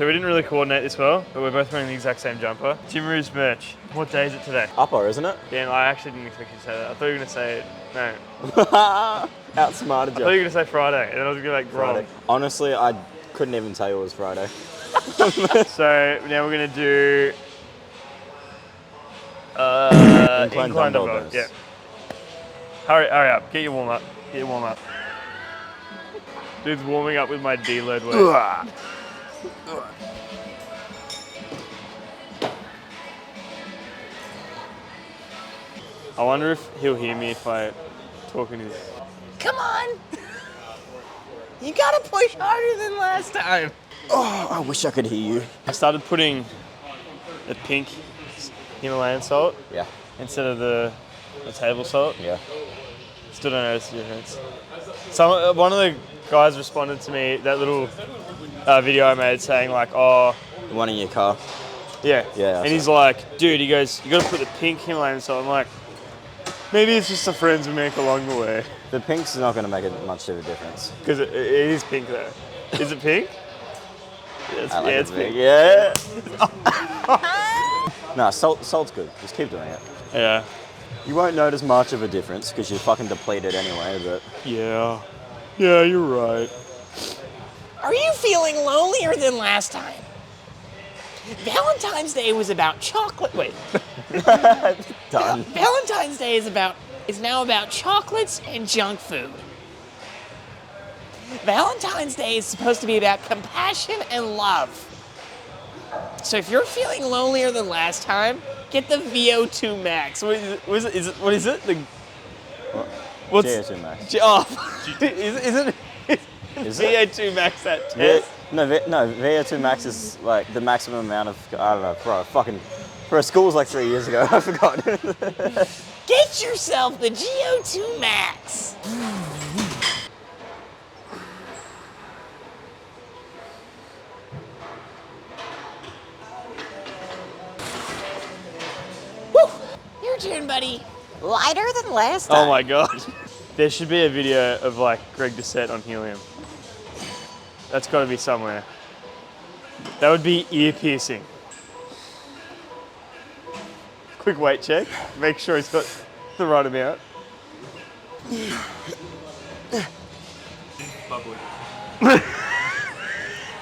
So we didn't really coordinate this well, but we're both wearing the exact same jumper. Jimroos merch. What day is it today? Upper, isn't it? Yeah, I actually didn't expect you to say that. I thought you were going to say, no. Outsmarted you. I thought you were going to say Friday, and then I was going to be like, Friday. wrong. Honestly, I couldn't even tell you it was Friday. So now we're going to do incline dumbbells. Yeah. Hurry up. Get your warm up. Get your warm up. Dude's warming up with my deload weight. I wonder if he'll hear me if I talk in his... Come on! You gotta push harder than last time. Oh, I wish I could hear you. I started putting the pink Himalayan salt instead of the table salt. Yeah. Still don't notice the difference. One of the guys responded to me, that little video I made saying like, oh... The one in your car? Yeah. Yeah. And he's like, dude, he goes, you gotta put the pink Himalayan salt. I'm like, maybe it's just the friends we make along the way. The pink's not going to make much of a difference. Because it is pink though. Is it pink? Yeah, it's pink. Yeah. No, salt's good. Just keep doing it. Yeah. You won't notice much of a difference because you're fucking depleted anyway, but... Yeah. Yeah, you're right. Are you feeling lonelier than last time? Valentine's Day was about chocolate. Wait. Done. Valentine's Day is now about chocolates and junk food. Valentine's Day is supposed to be about compassion and love. So if you're feeling lonelier than last time, get the VO2 Max. What is it? What's VO2 Max. Isn't VO2 Max that test? No, VO2 Max is like the maximum amount of, I don't know, for a school was like 3 years ago, I forgot. Get yourself the VO2 Max. Woo! Your turn, buddy. Lighter than last time. Oh my god. There should be a video of like Greg Doucette on helium. That's got to be somewhere. That would be ear piercing. Quick weight check. Make sure he's got the right amount. Bubbly.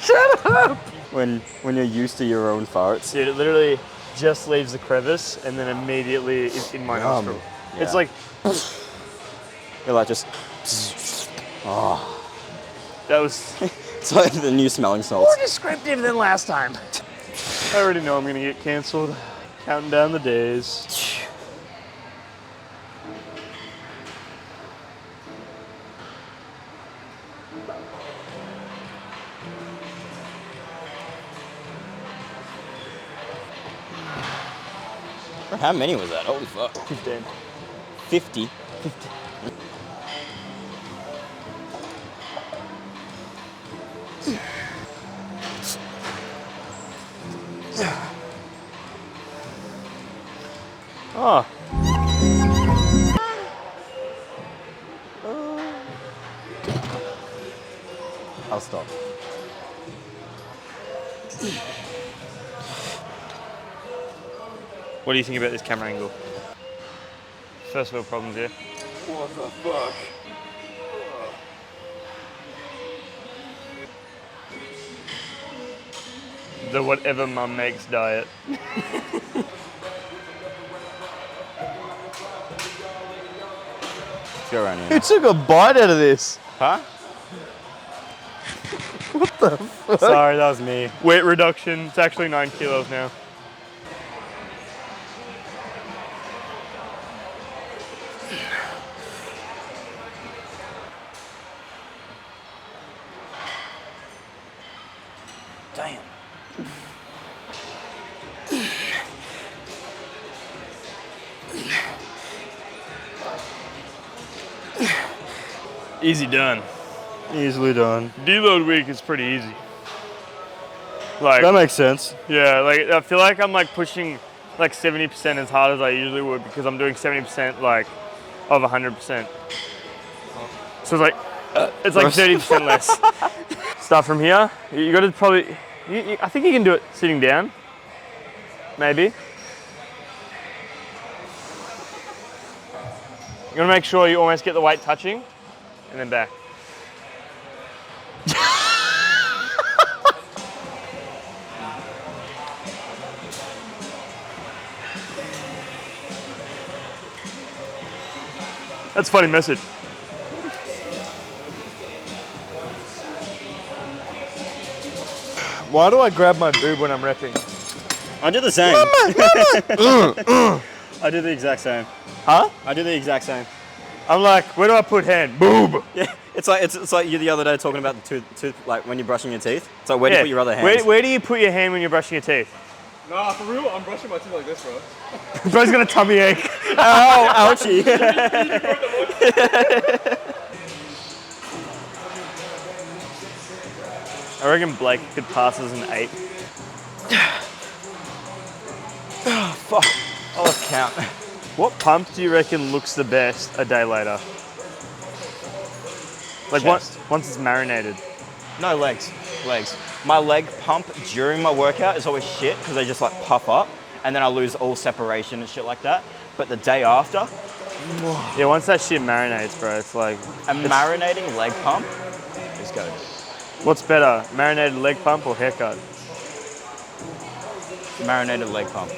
Shut up! When you're used to your own farts. Dude, it literally just leaves the crevice and then immediately is in my nostril. Yeah. It's like... You're like just... Oh. That was... It's like the new smelling salts. More descriptive than last time. I already know I'm gonna get cancelled. Counting down the days. How many was that? Holy fuck. 15. 50? 50. Oh. I'll stop. What do you think about this camera angle? First world problems here. What the fuck? The whatever mum makes diet. Go around here. Who took a bite out of this? Huh? What the fuck? Sorry, that was me. Weight reduction. It's actually 9 kilos now. Damn. Easy done. Easily done. Deload week is pretty easy. Like That makes sense. yeah, like I feel like I'm like pushing like 70% as hard as I usually would because I'm doing 70% like of 100%. So it's like 30% less. Start from here. You got to probably I think you can do it sitting down. Maybe. You want to make sure you almost get the weight touching, and then back. That's a funny message. Why do I grab my boob when I'm repping? I do the same. I do the exact same. Huh? I do the exact same. I'm like, where do I put hand? Boob. Yeah, it's like you the other day talking about the tooth like when you're brushing your teeth. It's like where do you put your other hand? Where do you put your hand when you're brushing your teeth? Nah, for real, I'm brushing my teeth like this, bro. Bro's got a tummy ache. Ow, ouchie. I reckon Blake could pass as an 8. Oh, fuck. I lost count. What pump do you reckon looks the best a day later? Like Chest. once it's marinated. No, legs. My leg pump during my workout is always shit because they just like puff up and then I lose all separation and shit like that. But the day after, Yeah, once that shit marinates, bro, it's like... a marinating leg pump is good. What's better, marinated leg pump or haircut? Marinated leg pump.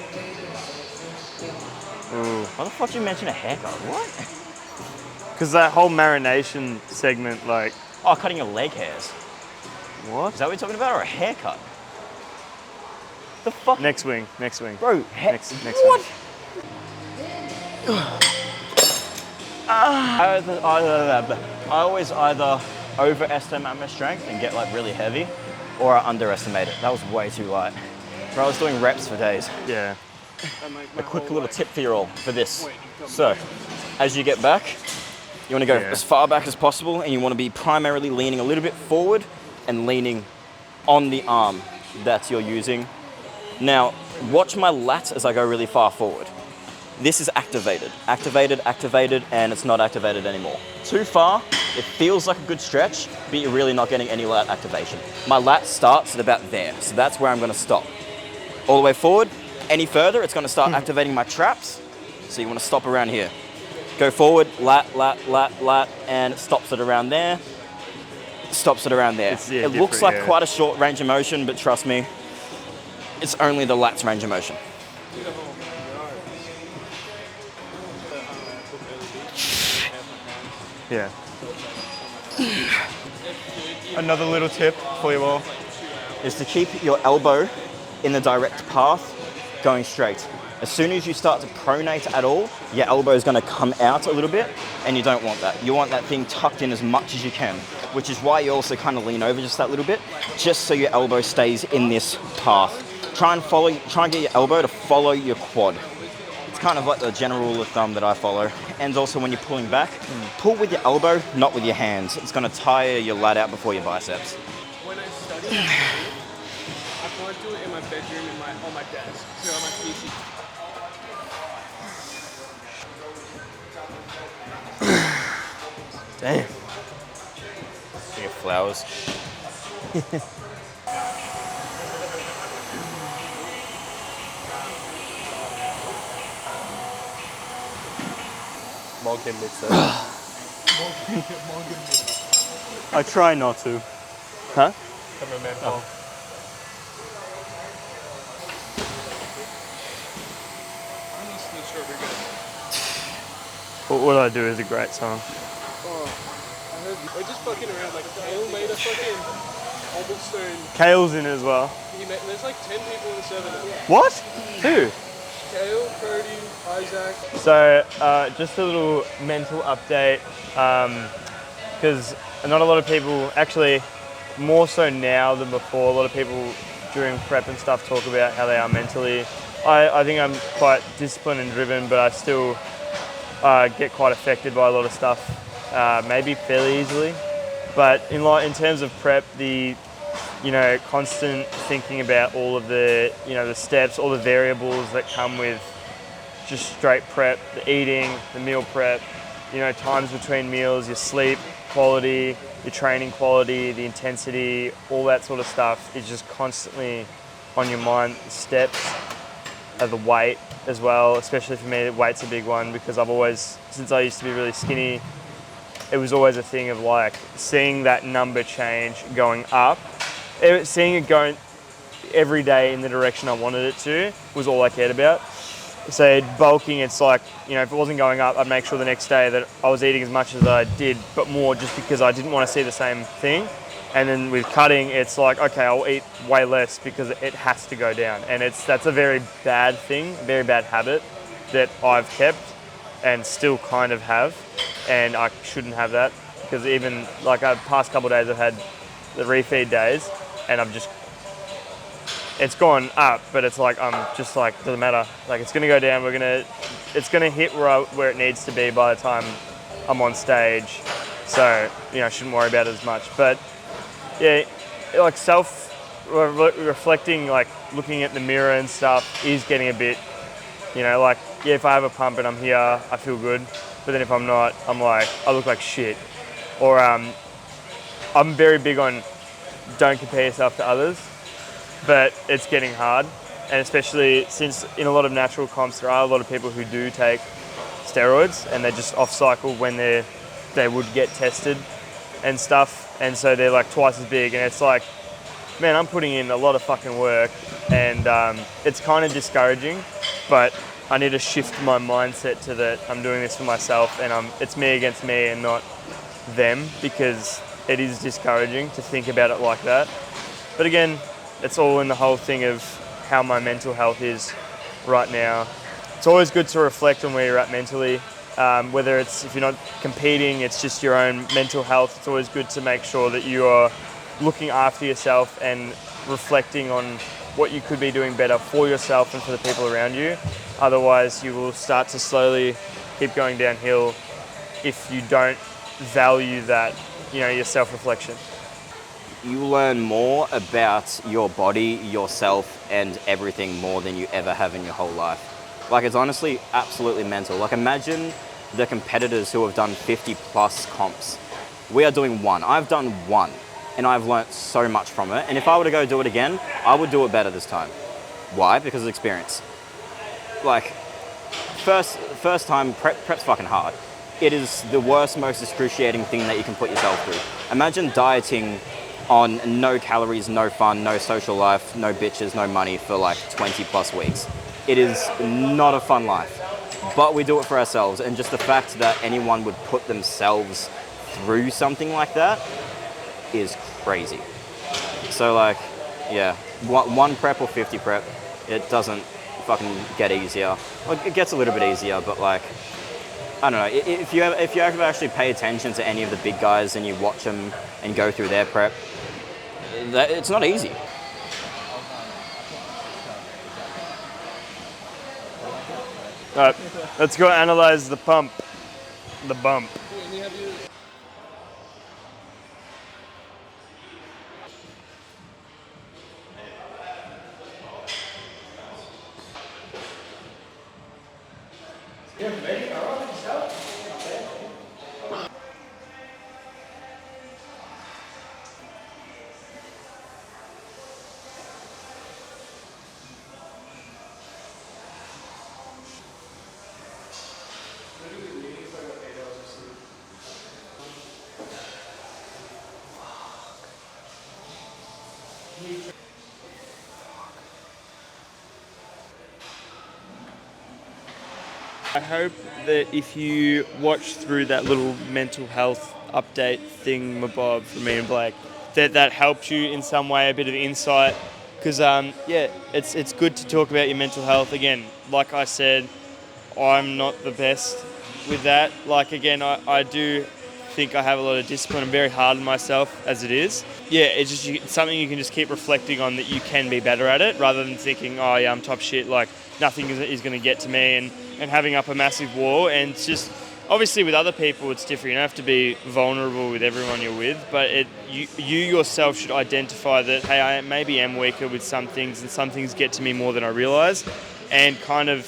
Ooh. Why the fuck did you mention a haircut? What? Because that whole marination segment, like... Oh, cutting your leg hairs. What? Is that what you're talking about, or a haircut? The fuck? Next wing. Bro, Next what? wing. I always either overestimate my strength and get like really heavy, or I underestimate it. That was way too light. Bro, I was doing reps for days. Yeah. A quick little tip for you all for this. So, as you get back, you want to go as far back as possible, and you want to be primarily leaning a little bit forward and leaning on the arm that you're using. Now, watch my lats as I go really far forward. This is activated, and it's not activated anymore. Too far, it feels like a good stretch, but you're really not getting any lat activation. My lat starts at about there, so that's where I'm gonna stop. All the way forward, any further, it's gonna start activating my traps, so you wanna stop around here. Go forward, lat, and it stops it around there. Stops it around there. It looks like quite a short range of motion, but trust me, it's only the lats range of motion. Yeah. Another little tip for you all. Is to keep your elbow in the direct path going straight. As soon as you start to pronate at all, your elbow is going to come out a little bit, and you don't want that. You want that thing tucked in as much as you can, which is why you also kind of lean over just that little bit, just so your elbow stays in this path. Try and get your elbow to follow your quad. It's kind of like the general rule of thumb that I follow. And also when you're pulling back, pull with your elbow, not with your hands. It's going to tire your lat out before your biceps. When I study, I can't do it in my bedroom on my desk, so on my PC. Damn. Think of flowers. Morgan mix it. I try not to. Huh? Cameraman Paul. I'm listening to Strawberry Guy. What I Do is a great song. Oh, I heard we're just fucking around. Like Kale made a fucking cobblestone. Kale's in it as well. There's like 10 people in the server now. What? Who? Kale, Cody, Isaac. So, just a little mental update, because not a lot of people, actually more so now than before, a lot of people during prep and stuff talk about how they are mentally. I think I'm quite disciplined and driven, but I still get quite affected by a lot of stuff, maybe fairly easily. But in terms of prep, the constant thinking about all of the, the steps, all the variables that come with just straight prep, the eating, the meal prep, times between meals, your sleep, quality, your training quality, the intensity, all that sort of stuff is just constantly on your mind. The steps, the weight as well, especially for me, weight's a big one because I've always, since I used to be really skinny, it was always a thing of like seeing that number change going up, seeing it going every day in the direction I wanted it to was all I cared about. So bulking, it's like, you know, if it wasn't going up, I'd make sure the next day that I was eating as much as I did, but more just because I didn't want to see the same thing. And then with cutting, it's like, okay, I'll eat way less because it has to go down. And that's a very bad thing, a very bad habit that I've kept and still kind of have. And I shouldn't have that because even like the past couple of days I've had the refeed days and it's gone up, but it's like, I'm just like, doesn't matter. Like it's gonna go down, it's gonna hit where it needs to be by the time I'm on stage. So, you know, I shouldn't worry about it as much. But yeah, like self-reflecting, like looking at the mirror and stuff is getting a bit, you know, like, yeah, if I have a pump and I'm here, I feel good. But then if I'm not, I'm like, I look like shit. Or I'm very big on don't compare yourself to others. But it's getting hard, and especially since in a lot of natural comps there are a lot of people who do take steroids and they're just off cycle when they would get tested and stuff, and so they're like twice as big, and it's like, man, I'm putting in a lot of fucking work, and it's kind of discouraging, but I need to shift my mindset to that I'm doing this for myself and it's me against me and not them, because it is discouraging to think about it like that. But again, it's all in the whole thing of how my mental health is right now. It's always good to reflect on where you're at mentally, whether it's, if you're not competing, it's just your own mental health. It's always good to make sure that you are looking after yourself and reflecting on what you could be doing better for yourself and for the people around you. Otherwise, you will start to slowly keep going downhill if you don't value that, you know, your self-reflection. You learn more about your body, yourself, and everything more than you ever have in your whole life. Like, it's honestly absolutely mental. Like, imagine the competitors who have done 50 plus comps. We are doing one. I've done one, and I've learnt so much from it. And if I were to go do it again, I would do it better this time. Why? Because of experience. Like, first time, prep's fucking hard. It is the worst, most excruciating thing that you can put yourself through. Imagine dieting on no calories, no fun, no social life, no bitches, no money for like 20 plus weeks. It is not a fun life, but we do it for ourselves. And just the fact that anyone would put themselves through something like that is crazy. So like, yeah, one prep or 50 prep, it doesn't fucking get easier. Well, it gets a little bit easier, but like, I don't know, if you ever actually pay attention to any of the big guys and you watch them and go through their prep, it's not easy. All right, let's go analyze the bump. I hope that if you watch through that little mental health update thingamabob from me and Blake, that helps you in some way, a bit of insight. Because yeah, it's good to talk about your mental health. Again, like I said, I'm not the best with that. Like again, I do think I have a lot of discipline. I'm very hard on myself as it is. Yeah, it's just it's something you can just keep reflecting on, that you can be better at it, rather than thinking, oh yeah, I'm top shit, like nothing is going to get to me, and having up a massive wall. And it's just, obviously with other people it's different. You don't have to be vulnerable with everyone you're with, but you yourself should identify that, hey, I maybe am weaker with some things, and some things get to me more than I realise, and kind of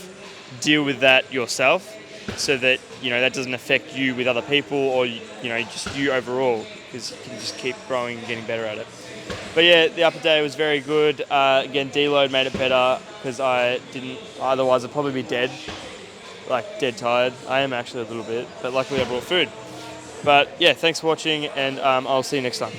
deal with that yourself, so that, you know, that doesn't affect you with other people, or, you know, just you overall. because you can just keep growing and getting better at it. But yeah, the upper day was very good. Again, deload made it better because I didn't, otherwise I'd probably be dead, like dead tired. I am actually a little bit, but luckily I brought food. But yeah, thanks for watching, and I'll see you next time.